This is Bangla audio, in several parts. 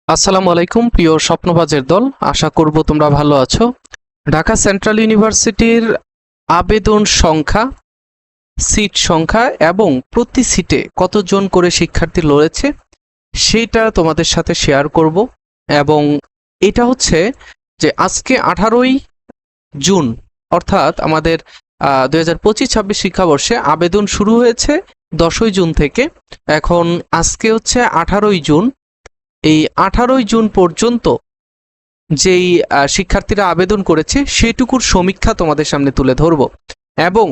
আসসালামু আলাইকুম প্রিয় স্বপ্নবাজের দল, আশা করব তোমরা ভালো আছো। ঢাকা সেন্ট্রাল ইউনিভার্সিটির আবেদন সংখ্যা, সিট সংখ্যা এবং প্রতি সিটে কতজন করে শিক্ষার্থী লড়েছে সেটা তোমাদের সাথে শেয়ার করব। এবং এটা হচ্ছে যে আজকে 18ই জুন, অর্থাৎ আমাদের 2025-26 শিক্ষাবর্ষে আবেদন শুরু হয়েছে 10ই জুন থেকে। এখন আজকে হচ্ছে 18ই জুন। এই 18ই জুন পর্যন্ত যেই শিক্ষার্থীরা আবেদন করেছে সেটুকুর সমীক্ষা তোমাদের সামনে তুলে ধরব এবং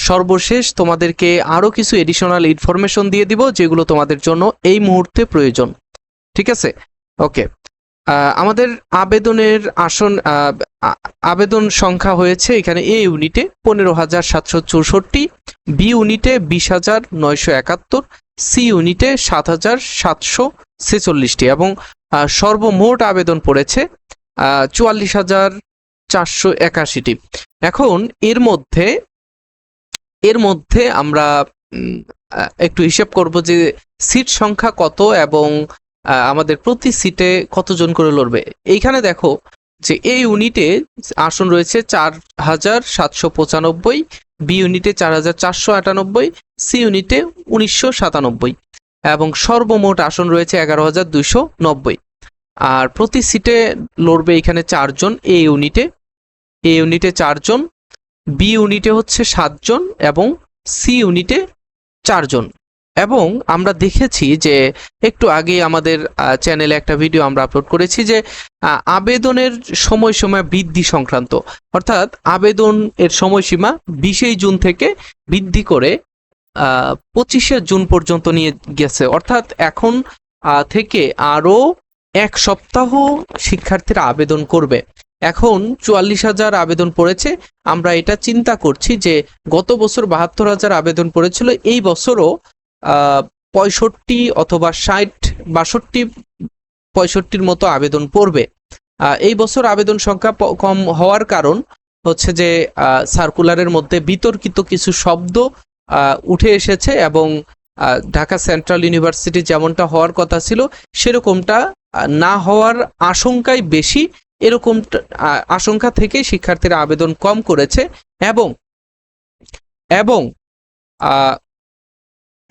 সর্বশেষ তোমাদেরকে আরও কিছু এডিশনাল ইনফরমেশন দিয়ে দিব যেগুলো তোমাদের জন্য এই মুহূর্তে প্রয়োজন। ঠিক আছে, ওকে। আমাদের আবেদনের আবেদন সংখ্যা হয়েছে এখানে এ ইউনিটে 15,764, বি ইউনিটে 20,971, সি ইউনিটে 7,746টি এবং সর্বমোট আবেদন পড়েছে 44,481টি। এখন এর মধ্যে আমরা একটু হিসাব করব যে সিট সংখ্যা কত এবং আমাদের প্রতি সিটে কতজন করে লড়বে। এইখানে দেখো যে এই ইউনিটে আসন রয়েছে 4,795, বি ইউনিটে 4,498, সি ইউনিটে 1,997 এবং সর্বমোট আসন রয়েছে 11,290। আর প্রতি সিটে লড়বে এখানে 4 জন। এ ইউনিটে 4 জন, বি ইউনিটে হচ্ছে 7 জন এবং সি ইউনিটে 4 জন। এবং আমরা দেখেছি যে একটু আগে আমাদের চ্যানেলে একটা ভিডিও আমরা আপলোড করেছি যে আবেদনের সময়সীমা বৃদ্ধি সংক্রান্ত, অর্থাৎ আবেদন এর সময়সীমা 20 জুন থেকে বৃদ্ধি করে 25 জুন পর্যন্ত নিয়ে গেছে। অর্থাৎ এখন থেকে আরো 1 সপ্তাহ শিক্ষার্থীরা আবেদন করবে। এখন 44,000 আবেদন পড়েছে। আমরা এটা চিন্তা করছি যে গত বছর 72,000 আবেদন পড়েছিল, এই বছরও 65 অথবা 60-62-65 মতো আবেদন পড়বে। এই বছর আবেদন সংখ্যা কম হওয়ার কারণ হচ্ছে যে সার্কুলারের মধ্যে বিতর্কিত কিছু শব্দ উঠে এসেছে এবং ঢাকা সেন্ট্রাল ইউনিভার্সিটি যেমনটা হওয়ার কথা ছিল সেরকমটা না হওয়ার আশঙ্কাই বেশি। এরকম আশঙ্কা থেকে শিক্ষার্থীরা আবেদন কম করেছে এবং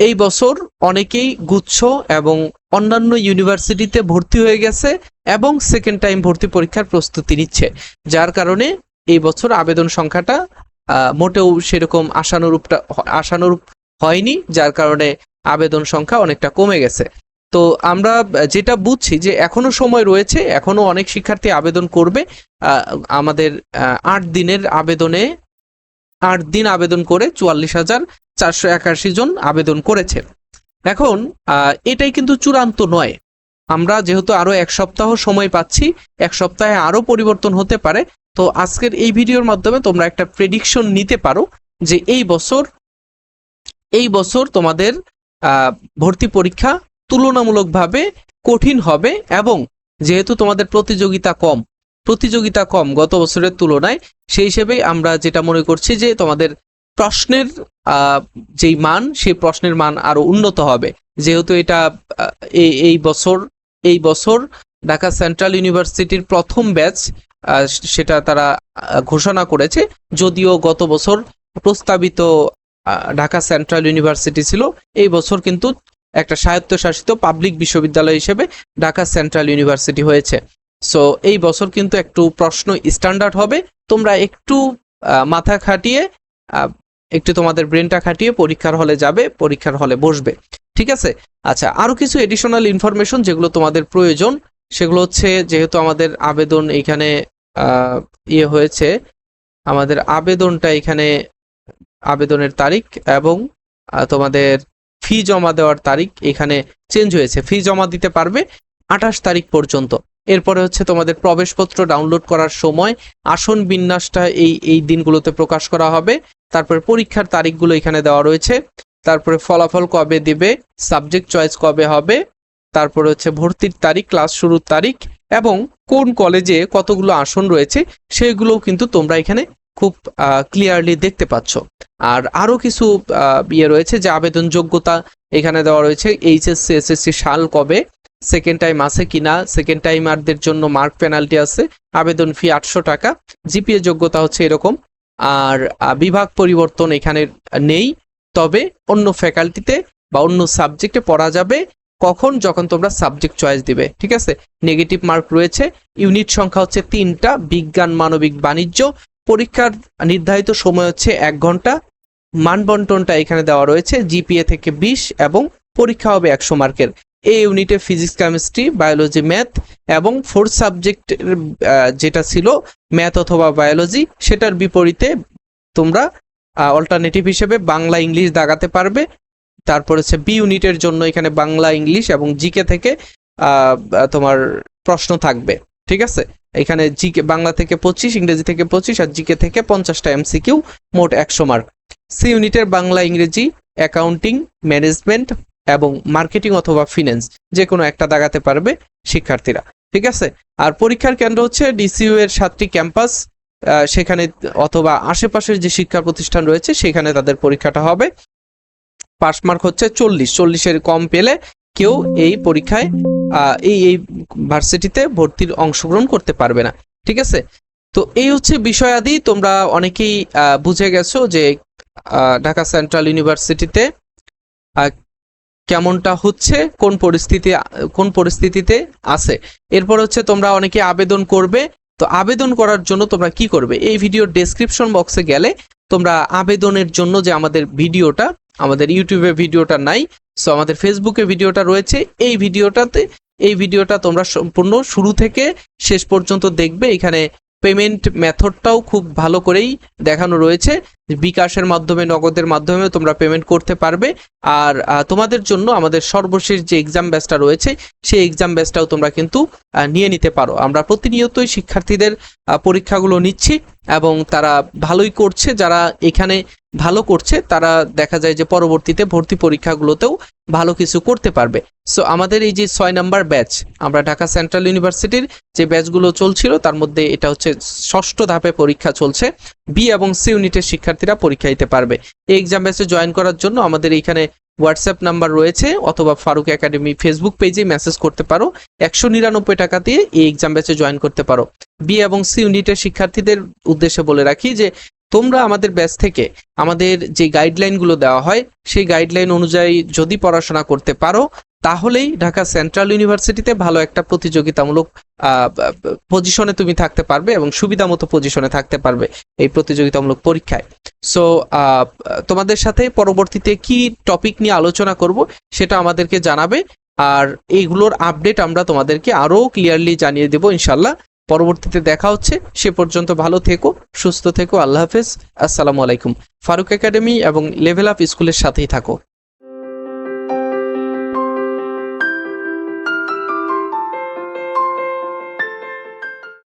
এই বছর অনেকেই গুচ্ছ এবং অন্যান্য ইউনিভার্সিটিতে ভর্তি হয়ে গেছে এবং সেকেন্ড টাইম ভর্তি পরীক্ষার প্রস্তুতি নিচ্ছে, যার কারণে এই বছর আবেদন সংখ্যাটা মোটেও সেরকম আশানুরূপ হয়নি, যার কারণে আবেদন সংখ্যা অনেকটা কমে গেছে। তো আমরা যেটা বুঝছি যে এখনো সময় রয়েছে, এখনো অনেক শিক্ষার্থী আবেদন করবে। আমাদের 8 দিনের আবেদনে 8 দিন আবেদন করে 44,481 জন আবেদন করেছে। এখন এটাই কিন্তু চূড়ান্ত নয়। আমরা যেহেতু আরো 1 সপ্তাহ সময় পাচ্ছি, 1 সপ্তাহে আরো পরিবর্তন হতে পারে। তো আজকের এই ভিডিওর মাধ্যমে তোমরা একটা প্রেডিকশন নিতে পারো যে এই বছর তোমাদের ভর্তি পরীক্ষা তুলনামূলকভাবে কঠিন হবে এবং যেহেতু তোমাদের প্রতিযোগিতা কম গত বছরের তুলনায়, সেই হিসেবেই আমরা যেটা মনে করছি যে তোমাদের প্রশ্নের যেই মান, সেই প্রশ্নের মান আরো উন্নত হবে। যেহেতু এটা এই বছর ঢাকা সেন্ট্রাল ইউনিভার্সিটির প্রথম ব্যাচ, সেটা তারা ঘোষণা করেছে। যদিও গত বছর প্রস্তাবিত ঢাকা সেন্ট্রাল ইউনিভার্সিটি ছিল, এই বছর কিন্তু একটা স্বায়ত্তশাসিত পাবলিক বিশ্ববিদ্যালয় হিসেবে ঢাকা সেন্ট্রাল ইউনিভার্সিটি হয়েছে। সো এই বছর কিন্তু একটু প্রশ্ন স্ট্যান্ডার্ড হবে। তোমরা একটু মাথা খাটিয়ে, একটু তোমাদের ব্রেনটা খাটিয়ে পরীক্ষার হলে যাবে, পরীক্ষার হলে বসবে। ঠিক আছে, আচ্ছা, আরো কিছু এডিশনাল ইনফরমেশন যেগুলো তোমাদের প্রয়োজন সেগুলো হচ্ছে, যেহেতু আমাদের আবেদন এখানে হয়েছে, আমাদের আবেদনটা এখানে আবেদনের তারিখ এবং তোমাদের ফি জমা দেওয়ার তারিখ এখানে চেঞ্জ হয়েছে। ফি জমা দিতে পারবে 28 তারিখ পর্যন্ত। এরপরে হচ্ছে তোমাদের প্রবেশপত্র ডাউনলোড করার সময়, আসন বিন্যাসটা এই দিনগুলোতে প্রকাশ করা হবে। তারপরে পরীক্ষার তারিখগুলো এখানে দেওয়া রয়েছে। তারপরে ফলাফল কবে দিবে, সাবজেক্ট চয়েস কবে হবে, তারপরে হচ্ছে ভর্তির তারিখ, ক্লাস শুরুর তারিখ এবং কোন কলেজে কতগুলো আসন রয়েছে সেগুলোও কিন্তু তোমরা এখানে খুব ক্লিয়ারলি দেখতে পাচ্ছ। আর আরো কিছু রয়েছে যে আবেদন যোগ্যতা এখানে দেওয়া রয়েছে, এইচএসসি এসএসসি সাল কবে, সেকেন্ড টাইম আছে কিনা, সেকেন্ড টাইমারদের জন্য মার্ক পেনাল্টি আছে, আবেদন ফি 800 টাকা, জিপিএ যোগ্যতা হচ্ছে এরকম। আর বিভাগ পরিবর্তন এখানে নেই, তবে অন্য ফ্যাকাল্টিতে বা অন্য সাবজেক্টে পড়া যাবে কখন, যখন তোমরা সাবজেক্ট চয়েস দিবে, ঠিক আছে। নেগেটিভ মার্ক রয়েছে, ইউনিট সংখ্যা হচ্ছে 3টা, বিজ্ঞান, মানবিক, বাণিজ্য। পরীক্ষার নির্ধারিত সময় হচ্ছে 1 ঘন্টা। মানবন্টনটা এখানে দেওয়া রয়েছে, জিপিএ থেকে 20 এবং পরীক্ষা হবে 100 মার্কের। এই ইউনিটে ফিজিক্স, কেমিস্ট্রি, বায়োলজি, ম্যাথ এবং 4 সাবজেক্ট যেটা ছিল ম্যাথ অথবা বায়োলজি, সেটার বিপরীতে তোমরা অল্টারনেটিভ হিসেবে বাংলা, ইংলিশ দাগাতে পারবে। তারপর হচ্ছে বি ইউনিটের জন্য এখানে বাংলা, ইংলিশ এবং জিকে থেকে তোমার প্রশ্ন থাকবে, ঠিক আছে। এখানে জিকে বাংলা থেকে 25, ইংরেজি থেকে 25 আর জিকে থেকে 50টা এমসিকিউ, মোট 100 মার্ক। সি ইউনিটের বাংলা, ইংরেজি, অ্যাকাউন্টিং, ম্যানেজমেন্ট এবং মার্কেটিং অথবা ফিন্যান্স যে কোনো একটা দাগাতে পারবে শিক্ষার্থীরা, ঠিক আছে। আর পরীক্ষার কেন্দ্র হচ্ছে ডিসিইউ এর 7টি ক্যাম্পাস, সেখানে অথবা আশেপাশের যে শিক্ষা প্রতিষ্ঠান রয়েছে সেখানে তাদের পরীক্ষাটা হবে। পাস মার্ক হচ্ছে 40-এর কম পেলে কেউ এই পরীক্ষায় এই ভার্সিটিতে ভর্তির অংশগ্রহণ করতে পারবে না, ঠিক আছে। তো এই হচ্ছে বিষয়াদি। তোমরা অনেকেই বুঝে গেছো যে ঢাকা সেন্ট্রাল ইউনিভার্সিটিতে কেমনটা হচ্ছে, কোন পরিস্থিতিতে আছে। এরপর হচ্ছে তোমরা অনেকে আবেদন করবে। তো আবেদন করার জন্য তোমরা কি করবে, এই ভিডিওর ডেসক্রিপশন বক্সে গেলে তোমরা আবেদনের জন্য যে আমাদের ভিডিওটা, আমাদের ইউটিউবে ভিডিওটা নাই, সো আমাদের ফেসবুকে ভিডিওটা রয়েছে, এই ভিডিওটা তোমরা সম্পূর্ণ শুরু থেকে শেষ পর্যন্ত দেখবে। এখানে পেমেন্ট মেথডটাও খুব ভালো করেই দেখানো রয়েছে, বিকাশের মাধ্যমে, নগদের মাধ্যমে তোমরা পেমেন্ট করতে পারবে। আর তোমাদের জন্য আমাদের সর্বশেষ যে এক্সাম ব্যাচটা রয়েছে সেই এক্সাম ব্যাচটাও তোমরা কিন্তু নিয়ে নিতে পারো। আমরা প্রতিনিয়তই শিক্ষার্থীদের পরীক্ষাগুলো নিচ্ছি এবং তারা ভালোই করছে। যারা এখানে ভালো করছে তারা দেখা যায় যে পরবর্তীতে ভর্তি পরীক্ষাগুলোতেও ভালো কিছু করতে পারবে। সো আমাদের এই যে 6 নাম্বার ব্যাচ, আমরা ঢাকা সেন্ট্রাল ইউনিভার্সিটির যে ব্যাচগুলো চলছিল তার মধ্যে এটা হচ্ছে 6ষ্ঠ ধাপে পরীক্ষা চলছে। বি এবং সি ইউনিটের শিক্ষার্থীরা পরীক্ষা দিতে পারবে। এই এক্সাম ব্যাচে জয়েন করার জন্য আমাদের এইখানে হোয়াটসঅ্যাপ নাম্বার রয়েছে অথবা ফারুক একাডেমি ফেসবুক পেজে মেসেজ করতে পারো। 199 টাকা দিয়ে এই এক্সাম ব্যাচে জয়েন করতে পারো। বি এবং সি ইউনিটের শিক্ষার্থীদের উদ্দেশ্যে বলে রাখি যে তোমরা আমাদের ব্যাচ থেকে আমাদের যে গাইডলাইনগুলো দেওয়া হয় সেই গাইডলাইন অনুযায়ী যদি পড়াশোনা করতে পারো তাহলেই ঢাকা সেন্ট্রাল ইউনিভার্সিটিতে ভালো একটা প্রতিযোগিতামূলক পজিশনে তুমি থাকতে পারবে এবং সুবিধা মতো পজিশনে থাকতে পারবে এই প্রতিযোগিতামূলক পরীক্ষায়। সো তোমাদের সাথে পরবর্তীতে কি টপিক নিয়ে আলোচনা করব সেটা আমাদেরকে জানাবে, আর এইগুলোর আপডেট আমরা তোমাদেরকে আরো ক্লিয়ারলি জানিয়ে দেব ইনশাল্লাহ। পরবর্তীতে দেখা হচ্ছে, সে পর্যন্ত ভালো থেকো, সুস্থ থেকো, আল্লাহ হাফেজ, আসসালামু আলাইকুম। ফারুক একাডেমি এবং লেভেল আপ স্কুলের সাথেই থাকো।